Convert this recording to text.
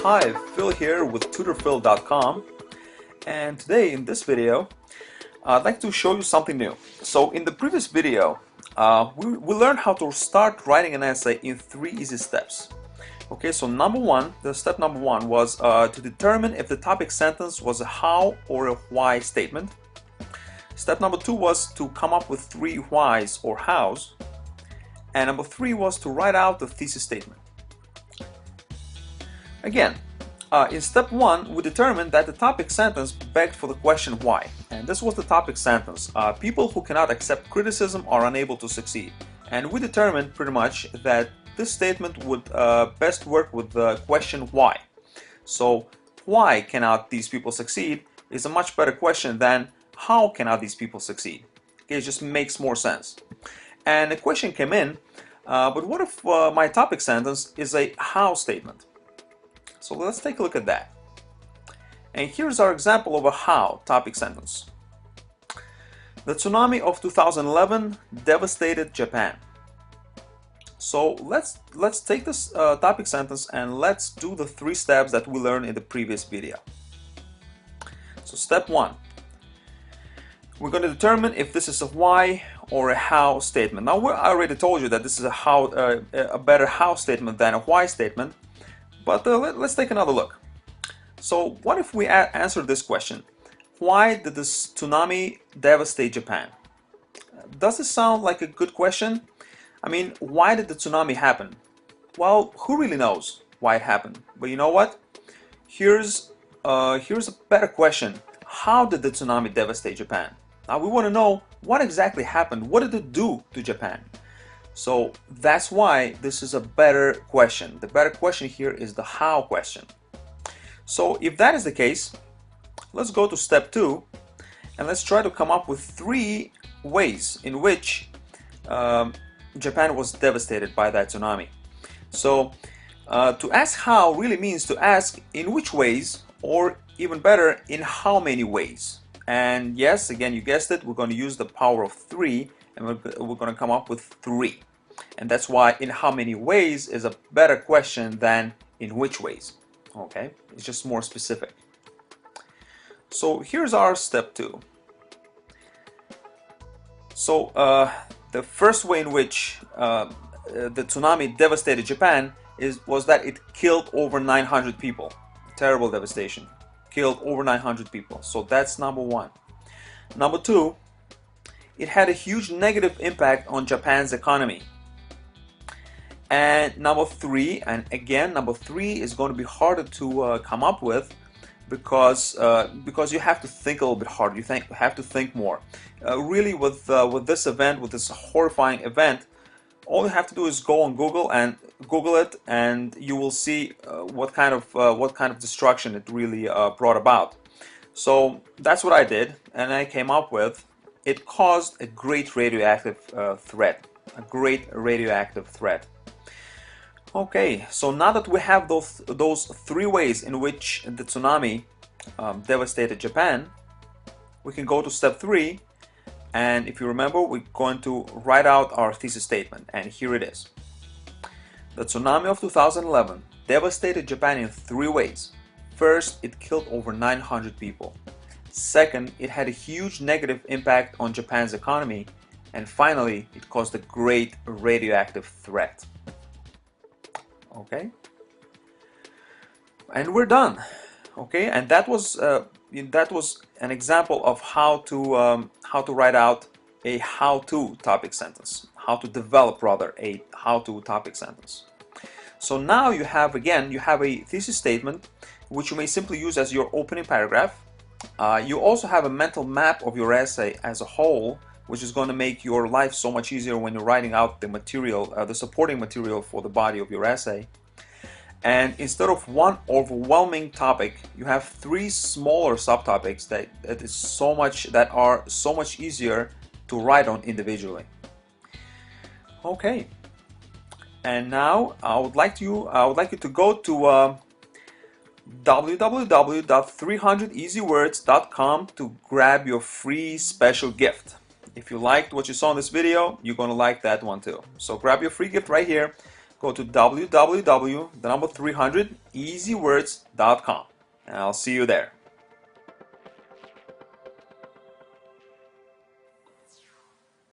Hi, Phil here with tutorphil.com, and today in this video I'd like to show you something new. So in the previous video we learned how to start writing an essay in 3 easy steps. Okay, so step number one was to determine if the topic sentence was a how or a why statement. Step number 2 was to come up with 3 whys or hows, and number 3 was to write out the thesis statement. Again, in step 1 we determined that the topic sentence begged for the question why, and this was the topic sentence. People who cannot accept criticism are unable to succeed, and we determined pretty much that this statement would best work with the question why. So why cannot these people succeed is a much better question than how cannot these people succeed. Okay, it just makes more sense. And the question came in, but what if my topic sentence is a how statement? So let's take a look at that. And here's our example of a how topic sentence. The tsunami of 2011 devastated Japan. So let's take this topic sentence and let's do the 3 steps that we learned in the previous video. So step 1. We're going to determine if this is a why or a how statement. Now I already told you that this is a better how statement than a why statement. But let's take another look. So what if we answer this question? Why did this tsunami devastate Japan? Does this sound like a good question? I mean, why did the tsunami happen? Well, who really knows why it happened? But you know what? Here's a better question. How did the tsunami devastate Japan? Now we want to know what exactly happened. What did it do to Japan? So that's why this is a better question. The better question here is the how question. So if that is the case, let's go to step 2 and let's try to come up with 3 ways in which Japan was devastated by that tsunami. So to ask how really means to ask in which ways, or even better, in how many ways. And yes, again, you guessed it, we're going to use the power of 3 and we're going to come up with 3. And that's why in how many ways is a better question than in which ways. Okay, it's just more specific. So here's our step 2. So the first way in which the tsunami devastated Japan was that it killed over 900 people. Terrible devastation. Killed over 900 people. So that's number 1. Number 2, it had a huge negative impact on Japan's economy. And number 3, and again number 3 is going to be harder to come up with because you have to think a little bit harder. You have to think more. Really, with this event, with this horrifying event, all you have to do is go on Google and Google it, and you will see what kind of destruction it really brought about. So that's what I did, and I came up with it caused a great radioactive threat. A great radioactive threat. Okay, so now that we have those 3 ways in which the tsunami devastated Japan, we can go to step 3, and if you remember, we're going to write out our thesis statement, and here it is. The tsunami of 2011 devastated Japan in 3 ways. First, it killed over 900 people. Second, it had a huge negative impact on Japan's economy. And finally, it caused a great radioactive threat. Okay, and we're done. Okay, and that was an example of how to write out a how-to topic sentence. How to develop rather a how-to topic sentence. So now you have a thesis statement, which you may simply use as your opening paragraph. You also have a mental map of your essay as a whole, which is going to make your life so much easier when you're writing out the material, the supporting material for the body of your essay. And instead of one overwhelming topic, you have 3 smaller subtopics that are so much easier to write on individually. Okay, and now I would like you to go to www.300easywords.com to grab your free special gift. If you liked what you saw in this video, you're going to like that one too. So grab your free gift right here. go to www.300easywords.com, and I'll see you there.